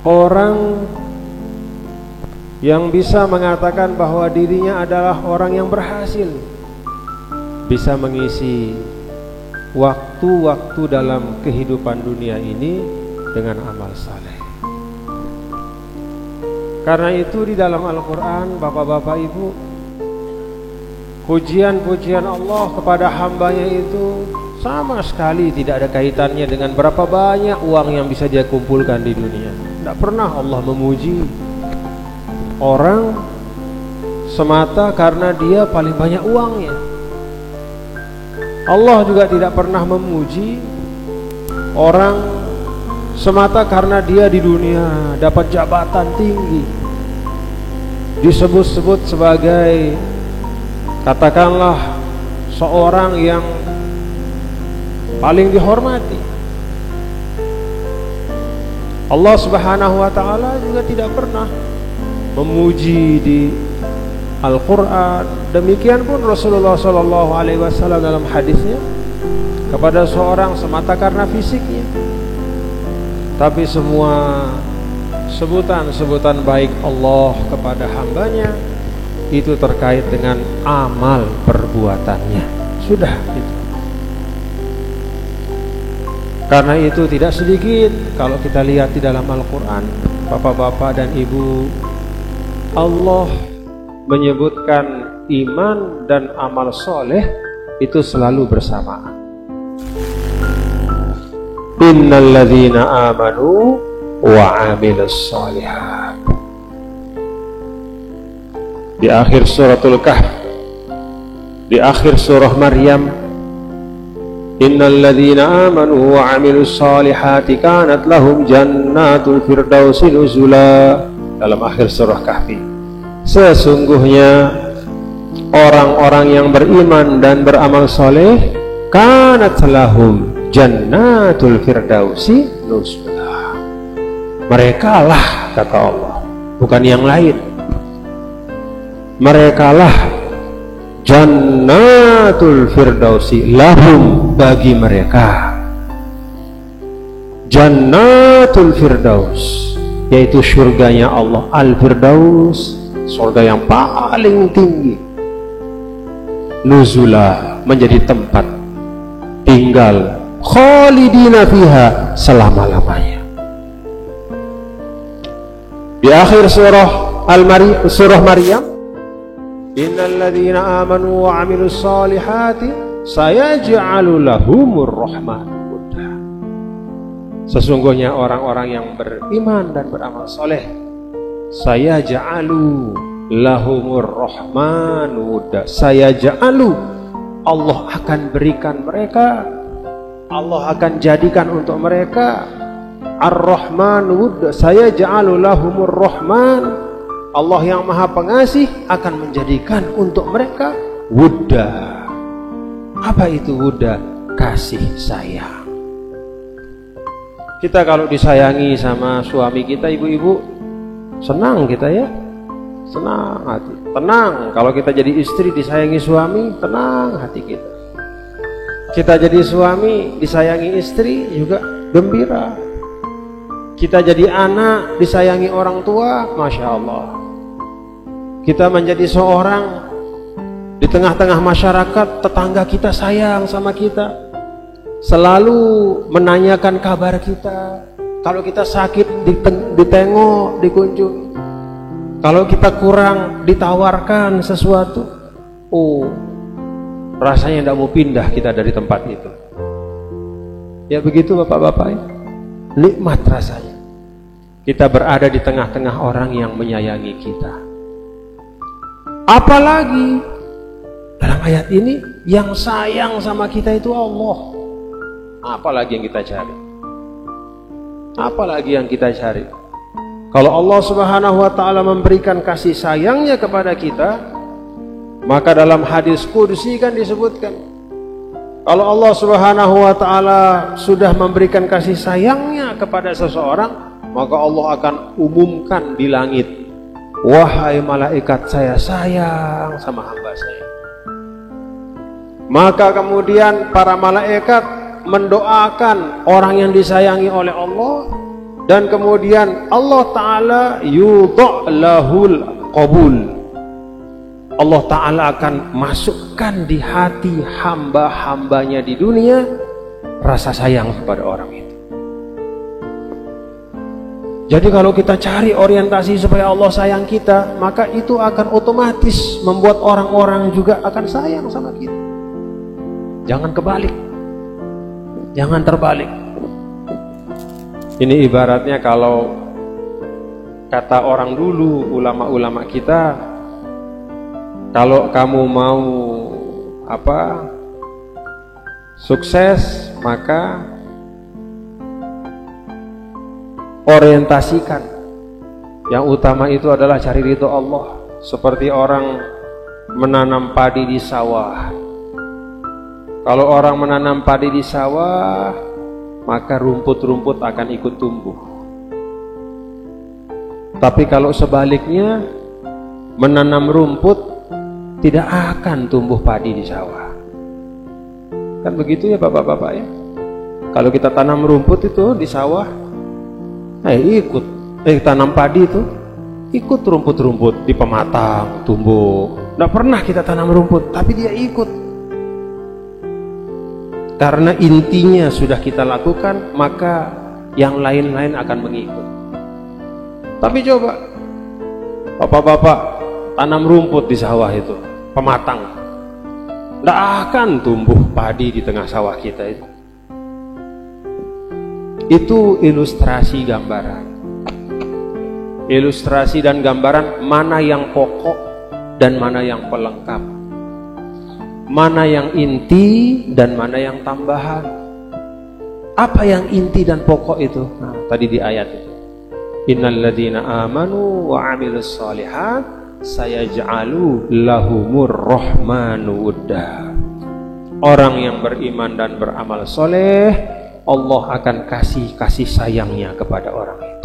orang yang bisa mengatakan bahwa dirinya adalah orang yang berhasil, bisa mengisi waktu-waktu dalam kehidupan dunia ini dengan amal saleh. Karena itu di dalam Al-Quran, bapak-bapak ibu, pujian-pujian Allah kepada hambanya itu sama sekali tidak ada kaitannya dengan berapa banyak uang yang bisa dia kumpulkan di dunia. Tidak pernah Allah memuji orang semata karena dia paling banyak uangnya. Allah juga tidak pernah memuji orang semata karena dia di dunia dapat jabatan tinggi, disebut-sebut sebagai katakanlah seorang yang paling dihormati. Allah Subhanahu wa ta'ala juga tidak pernah memuji di Al-Quran. Demikian pun Rasulullah SAW dalam hadisnya kepada seorang semata karena fisiknya. Tapi semua sebutan-sebutan baik Allah kepada hambanya itu terkait dengan amal perbuatannya. Sudah itu. Karena itu tidak sedikit kalau kita lihat di dalam Al-Quran, bapak-bapak dan ibu, Allah menyebutkan iman dan amal soleh itu selalu bersamaan. Innal ladzina amanu wa 'amilus shalihat. Di akhir suratul Kahf, di akhir surah Maryam, innal ladzina amanu wa 'amilus shalihati kanat lahum jannatul firdausi nuzula. Dalam akhir surah Kahfi, sesungguhnya orang-orang yang beriman dan beramal soleh kanat lahum jannatul firdausi nuzula. Mereka lah, kata Allah, bukan yang lain. Mereka lah jannatul firdausi, lahum, bagi mereka, jannatul firdaus, yaitu surganya Allah, al-firdaus, surga yang paling tinggi, nuzula, menjadi tempat tinggal, khalidina fiha, selama-lamanya. Di akhir surah Maryam, innal ladzina amanu wa 'amilus shalihati sayaj'alu lahumur rahmanu wudda. Sesungguhnya orang-orang yang beriman dan beramal soleh, sayaj'alu lahumur rahmanu wudda. Sayaj'alu, Allah akan berikan mereka, Allah akan jadikan untuk mereka Ar-Rahman wudda. Sayaj'alu lahumur rahman, Allah yang maha pengasih akan menjadikan untuk mereka wudda. Apa itu wudda? Kasih sayang. Kita kalau disayangi sama suami kita, ibu-ibu, senang kita ya, senang hati, tenang. Kalau kita jadi istri disayangi suami, tenang hati kita. Kita jadi suami disayangi istri juga gembira. Kita jadi anak disayangi orang tua, Masya Allah. Kita menjadi seorang di tengah-tengah masyarakat, tetangga kita sayang sama kita, selalu menanyakan kabar kita. Kalau kita sakit ditengok, dikunjungi. Kalau kita kurang ditawarkan sesuatu, oh, rasanya tidak mau pindah kita dari tempat itu. Ya begitu bapak-bapak ya? Nikmat rasanya kita berada di tengah-tengah orang yang menyayangi kita. Apalagi dalam ayat ini yang sayang sama kita itu Allah. Apalagi yang kita cari? Apalagi yang kita cari? Kalau Allah Subhanahu wa ta'ala memberikan kasih sayangnya kepada kita, maka dalam hadis qudsi kan disebutkan, kalau Allah Subhanahu wa ta'ala sudah memberikan kasih sayangnya kepada seseorang, maka Allah akan umumkan di langit, wahai malaikat, saya sayang sama hamba saya. Maka kemudian para malaikat mendoakan orang yang disayangi oleh Allah Dan kemudian Allah Ta'ala yudha' lahul qabul. Allah Ta'ala akan masukkan di hati hamba-hambanya di dunia rasa sayang kepada orang itu. Jadi kalau kita cari orientasi supaya Allah sayang kita, maka itu akan otomatis membuat orang-orang juga akan sayang sama kita. Jangan kebalik, jangan terbalik. Ini ibaratnya kalau kata orang dulu, ulama-ulama kita, kalau kamu mau sukses, maka orientasikan. Yang utama itu adalah cari ridho Allah. Seperti orang menanam padi di sawah. Kalau orang menanam padi di sawah, maka rumput-rumput akan ikut tumbuh. Tapi kalau sebaliknya, menanam rumput tidak akan tumbuh padi di sawah. Kan begitu ya bapak-bapak ya. Kalau kita tanam rumput itu di sawah, tanam padi itu ikut rumput-rumput di pematang tumbuh. Nggak pernah kita tanam rumput, tapi dia ikut. Karena intinya sudah kita lakukan, maka yang lain-lain akan mengikut. Tapi coba bapak-bapak tanam rumput di sawah itu, pematang, nggak akan tumbuh padi di tengah sawah kita itu. Itu ilustrasi gambaran. Ilustrasi dan gambaran mana yang pokok dan mana yang pelengkap. Mana yang inti dan mana yang tambahan. Apa yang inti dan pokok itu? Nah, tadi di ayat itu. Innal ladzina amanu wa 'amilus shalihat sayaj'alu lahumur rahmanu wudda. Orang yang beriman dan beramal soleh, Allah akan kasih sayangnya kepada orang itu.